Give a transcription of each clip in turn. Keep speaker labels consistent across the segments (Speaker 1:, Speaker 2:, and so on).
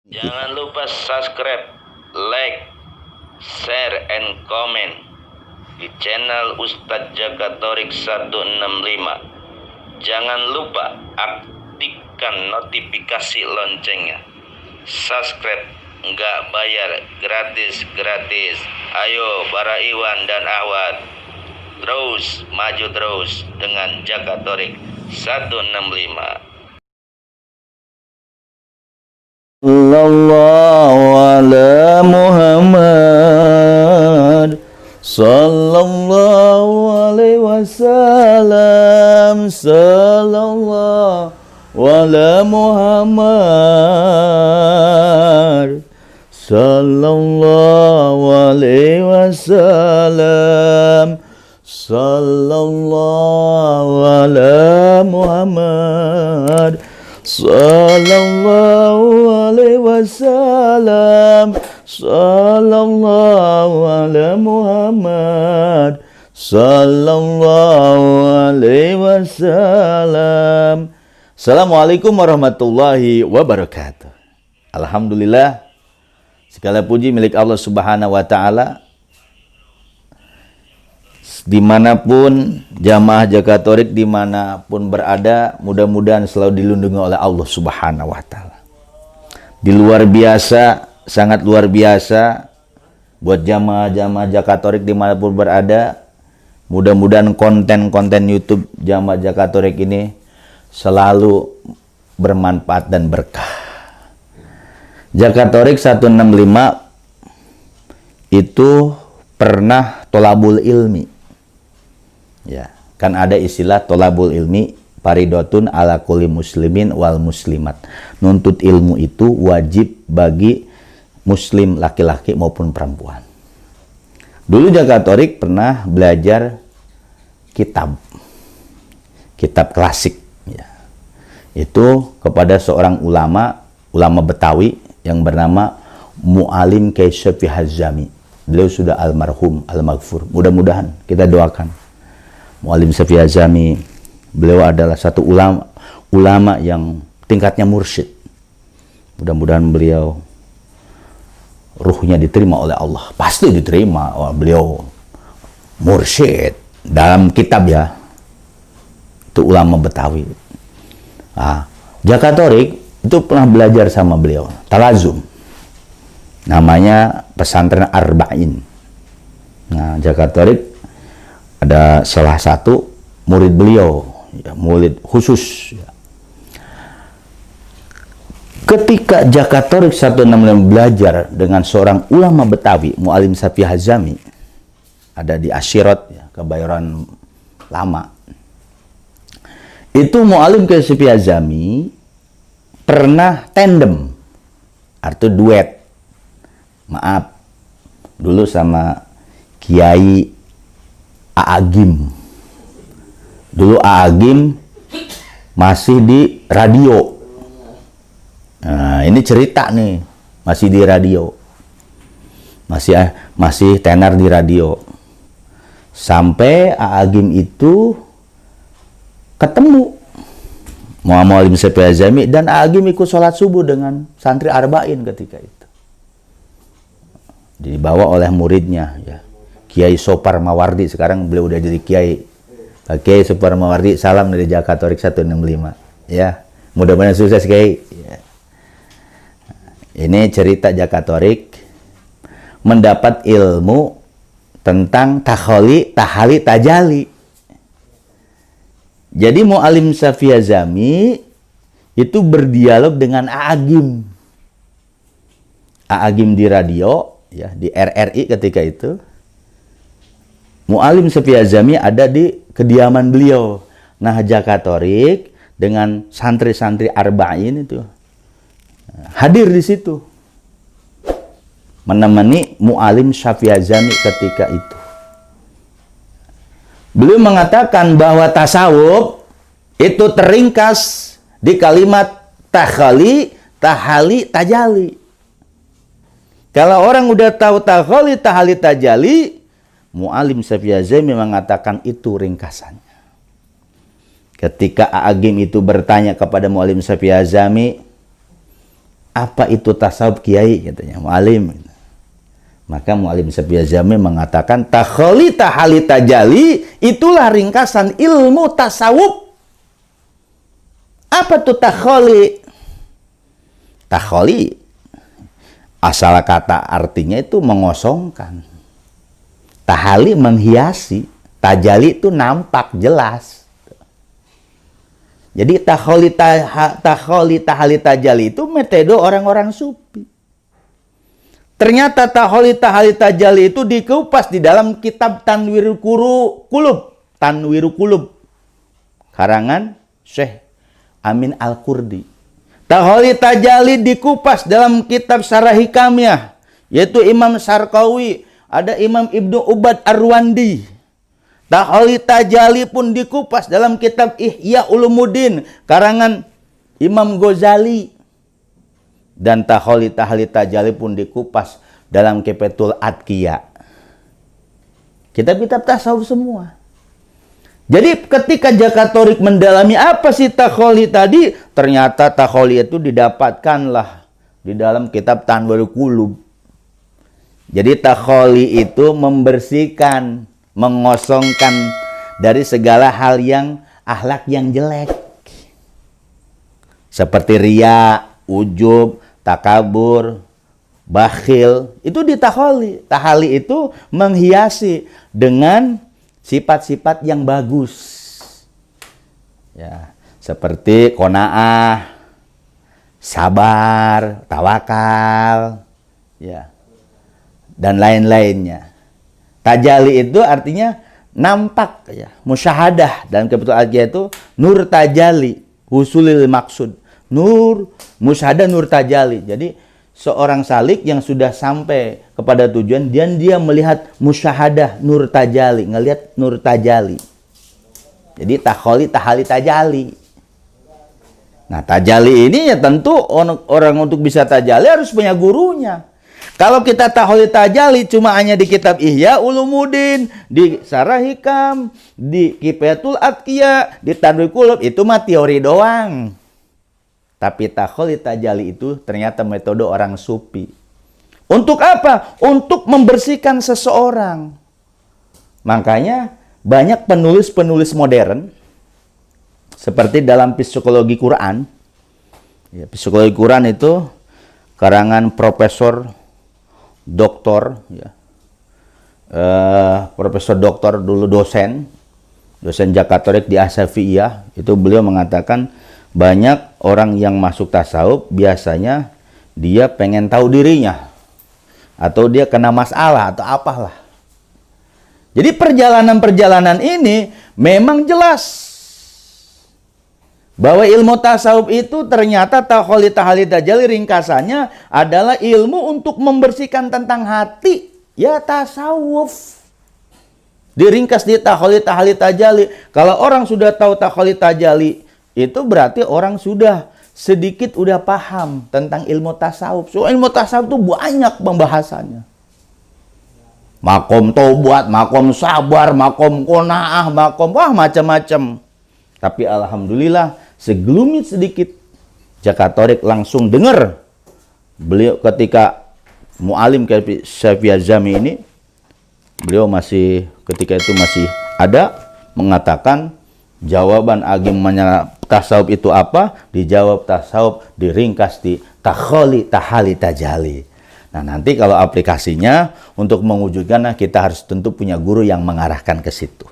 Speaker 1: Jangan lupa subscribe, like, share, and comment di channel Ustadz Jakatorik 165. Jangan lupa aktifkan notifikasi loncengnya. Subscribe nggak bayar, gratis. Ayo para Iwan dan Ahwat, terus maju terus dengan Jakatorik 165.
Speaker 2: Sallallahu ala Muhammad Sallallahu alaihi wasallam Sallallahu ala Muhammad Sallallahu alaihi wasallam Sallallahu ala Muhammad Sallallahu alaihi wasallam Sallallahu ala Muhammad Sallallahu alaihi wasallam. Assalamualaikum warahmatullahi wabarakatuh. Alhamdulillah, segala puji milik Allah Subhanahu wa ta'ala. Dimanapun jamaah Jakatorik dimanapun berada, mudah-mudahan selalu dilindungi oleh Allah Subhanahu wa ta'ala. Di luar biasa, sangat luar biasa buat jamaah-jamaah Jakatorik dimanapun berada. Mudah-mudahan konten-konten YouTube jamaah Jakatorik ini selalu bermanfaat dan berkah. Jakatorik 165 itu pernah tolabul ilmi. Ya, kan ada istilah tolabul ilmi paridotun ala kulli muslimin wal muslimat. Nuntut ilmu itu wajib bagi muslim laki-laki maupun perempuan. Dulu Jakatorik pernah belajar kitab klasik, ya. Itu kepada seorang ulama Betawi yang bernama Mu'alim Kyai Syafi'i Hazami. Beliau sudah almarhum, al-maghfur. Mudah-mudahan kita doakan Mu'alim Syafi'i Hazami. Beliau adalah satu ulama yang tingkatnya mursyid. Mudah-mudahan beliau ruhnya diterima oleh Allah. Pasti diterima. Beliau mursyid dalam kitab, ya. Itu ulama Betawi. Jakatorik itu pernah belajar sama beliau, talazum. Namanya pesantren Arba'in. Nah, Jakatorik ada salah satu murid beliau, ya, murid khusus, ya. Ketika Jakatorik 165 belajar dengan seorang ulama Betawi, Mu'alim Syafi'i Hazami, ada di Asyirat, ya, Kebayoran Lama. Itu Mu'alim Syafi'i Hazami pernah tandem, artinya duet. Maaf, dulu sama Kiai A'agim. Dulu A'agim masih di radio. Nah, ini cerita nih, masih di radio. Masih tenar di radio. Sampai A'agim itu ketemu Mu'alim Syafi'i Hazami dan A'agim ikut sholat subuh dengan santri Arba'in ketika itu. Dibawa oleh muridnya, ya, Kiai Sopar Mawardi. Sekarang beliau udah jadi Kiai. Kiai Sopar Mawardi, salam dari Jakatorik 165. Ya, mudah-mudahan sukses, Kiai. Ya. Ini cerita Jakatorik mendapat ilmu tentang takholi, tahali, tajali. Jadi Mu'alim Syafi'i Hazami itu berdialog dengan A'agim. A'agim di radio, ya, di RRI ketika itu. Mu'alim Syafi'i Hazami ada di kediaman beliau. Nah, Jakatorik dengan santri-santri Arba'in itu hadir di situ menemani Mu'alim Syafi'i Hazami ketika itu. Beliau mengatakan bahwa tasawuf itu teringkas di kalimat takhali, tahali, tajali. Kalau orang udah tahu takhali, tahali, tajali, Mu'alim Syafi'i Hazami mengatakan itu ringkasannya. Ketika A'agim itu bertanya kepada Mu'alim Syafi'i Hazami, apa itu tasawuf kiai, katanya mu'alim. Maka mu'alim Syafii Az-Zami mengatakan takholi tahali tajali itulah ringkasan ilmu tasawuf. Apa tuh takholi? Takholi asal kata artinya itu mengosongkan. Tahali menghiasi, tajali itu nampak jelas. Jadi takholi tahali tajali itu metode orang-orang sufi. Ternyata takholi tahali tajali itu dikupas di dalam kitab Tanwirul Qulub karangan Syekh Amin Al-Qurdi. Takholi tajali dikupas dalam kitab Syarah Hikamiyah, yaitu Imam Sarqawi, ada Imam Ibnu Ubad Arwandi. Takholi tajali pun dikupas dalam kitab Ihya Ulumuddin karangan Imam Ghazali. Dan takholi tahali tajali pun dikupas dalam Kifatul Adqiya. Kitab-kitab tasawuf semua. Jadi ketika Jakatorik mendalami apa sih takholi tadi, ternyata takholi itu didapatkanlah di dalam kitab Tanwirul Qulub. Jadi takholi itu membersihkan, mengosongkan dari segala hal yang akhlak yang jelek. Seperti riya, ujub, takabur, bakhil, itu ditakholi. Tahali itu menghiasi dengan sifat-sifat yang bagus. Ya, seperti qanaah, sabar, tawakal, ya, dan lain-lainnya. Tajali itu artinya nampak, ya, musyahadah. Dalam Kifatul Adqiya itu nur tajali, husulil maksud. Nur, musyahadah, nur tajali. Jadi seorang salik yang sudah sampai kepada tujuan, dan dia melihat musyahadah nur tajali, ngelihat nur tajali. Jadi takholi tahali tajali. Nah, tajali ini ya tentu orang untuk bisa tajali harus punya gurunya. Kalau kita takholi tajali cuma hanya di kitab Ihya Ulumuddin, di Syarah Hikam, di Kifatul Adqiya, di Tanwirul Qulub, itu mah teori doang. Tapi takholi tajali itu ternyata metode orang sufi. Untuk apa? Untuk membersihkan seseorang. Makanya banyak penulis-penulis modern seperti dalam psikologi Quran. Ya, psikologi Quran itu karangan Profesor Doktor, ya, Profesor Doktor dulu dosen Jakatorik di Asyafi'iyah, itu beliau mengatakan banyak orang yang masuk tasawuf biasanya dia pengen tahu dirinya, atau dia kena masalah atau apalah. Jadi perjalanan-perjalanan ini memang jelas bahwa ilmu tasawuf itu ternyata takholi tahali tajali ringkasannya adalah ilmu untuk membersihkan tentang hati. Ya, tasawuf diringkas di takholi tahali tajali. Kalau orang sudah tahu takholi tajali, itu berarti orang sudah sedikit udah paham tentang ilmu tasawuf. So, ilmu tasawuf itu banyak pembahasannya. Makom taubat, makom sabar, makom qanaah, makom macam-macam. Tapi alhamdulillah segelumit sedikit Jakatorik langsung dengar beliau ketika mu'alim Syafii Az-Zami ini, beliau masih ketika itu masih ada, mengatakan jawaban agamanya tasawuf itu apa? Dijawab tasawuf diringkas di takholi tahali tajali. Nah, nanti kalau aplikasinya untuk mewujudkannya kita harus tentu punya guru yang mengarahkan ke situ.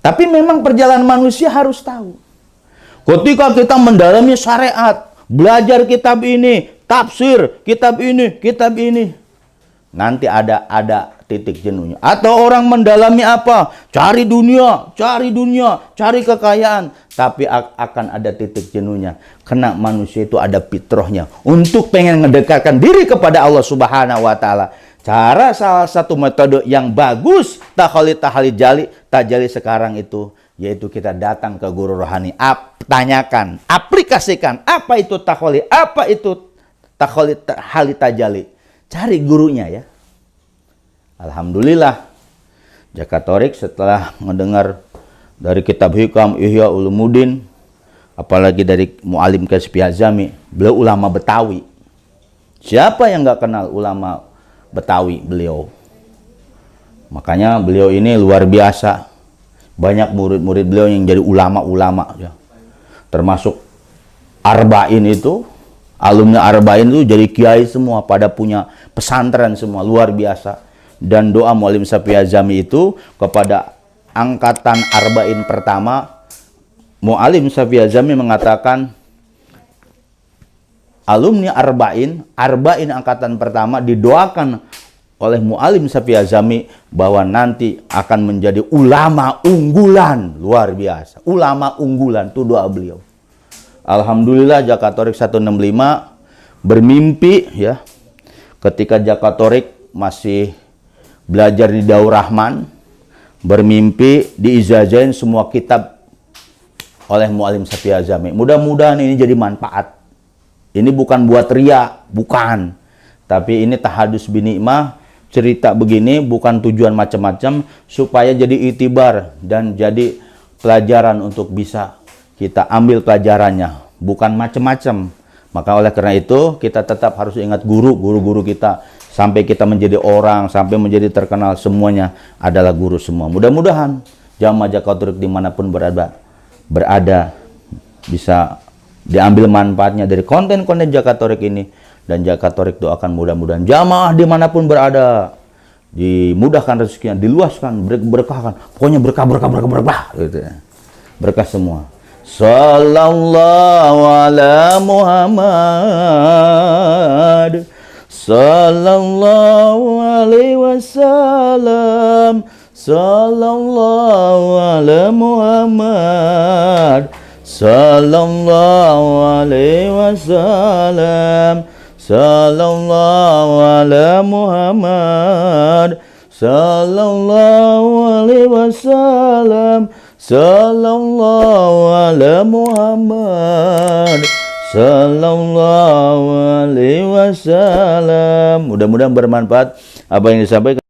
Speaker 2: Tapi memang perjalanan manusia harus tahu. Ketika kita mendalami syariat, belajar kitab ini, tafsir kitab ini, nanti ada titik jenuhnya. Atau orang mendalami apa? Cari dunia, cari kekayaan, tapi akan ada titik jenuhnya. Karena manusia itu ada fitrahnya untuk pengen mendekatkan diri kepada Allah Subhanahu wa taala. Cara salah satu metode yang bagus takholi tahali tajali sekarang itu, yaitu kita datang ke guru rohani, tanyakan, aplikasikan apa itu takholi, apa itu takholi tahali tajali. Cari gurunya ya. Alhamdulillah Jakatorik setelah mendengar dari kitab Hikam Ihya Ulumuddin apalagi dari Mu'allim Kasyfi Hazami, beliau ulama Betawi. Siapa yang nggak kenal ulama Betawi beliau? Makanya beliau ini luar biasa. Banyak murid-murid beliau yang jadi ulama-ulama, ya. Termasuk Arba'in itu, alumni Arba'in itu jadi kiai semua, pada punya pesantren semua, luar biasa. Dan doa Mu'allim Kasyfi Hazami itu kepada angkatan Arba'in pertama, Mu'allim Kasyfi Hazami mengatakan, alumni Arba'in angkatan pertama didoakan oleh Mu'allim Kasyfi Hazami bahwa nanti akan menjadi ulama unggulan, luar biasa. Ulama unggulan, itu doa beliau. Alhamdulillah Jakatorik 165 bermimpi, ya, ketika Jakatorik masih belajar di Daur Rahman, bermimpi diijazahin semua kitab oleh Mu'allim Kasyfi Hazami. Mudah-mudahan ini jadi manfaat. Ini bukan buat ria, bukan. Tapi ini tahadus binikmah, cerita begini bukan tujuan macam-macam, supaya jadi itibar dan jadi pelajaran untuk bisa kita ambil pelajarannya, bukan macam-macam. Maka oleh karena itu kita tetap harus ingat guru-guru kita, sampai kita menjadi orang, sampai menjadi terkenal, semuanya adalah guru semua. Mudah-mudahan jamaah Jakatorik dimanapun berada bisa diambil manfaatnya dari konten-konten Jakatorik ini, dan Jakatorik doakan mudah-mudahan jamaah dimanapun berada dimudahkan rezekinya, diluaskan, berkahkan, pokoknya berkah gitu ya. Berkah semua. Sallallahu ala Muhammad, sallallahu alaihi wasallam, sallallahu ala Muhammad, sallallahu alaihi wasallam, sallallahu ala Muhammad, sallallahu alaihi wasallam, sallallahu ala Muhammad, sallallahu alaihi wasallam. Mudah-mudahan bermanfaat apa yang disampaikan.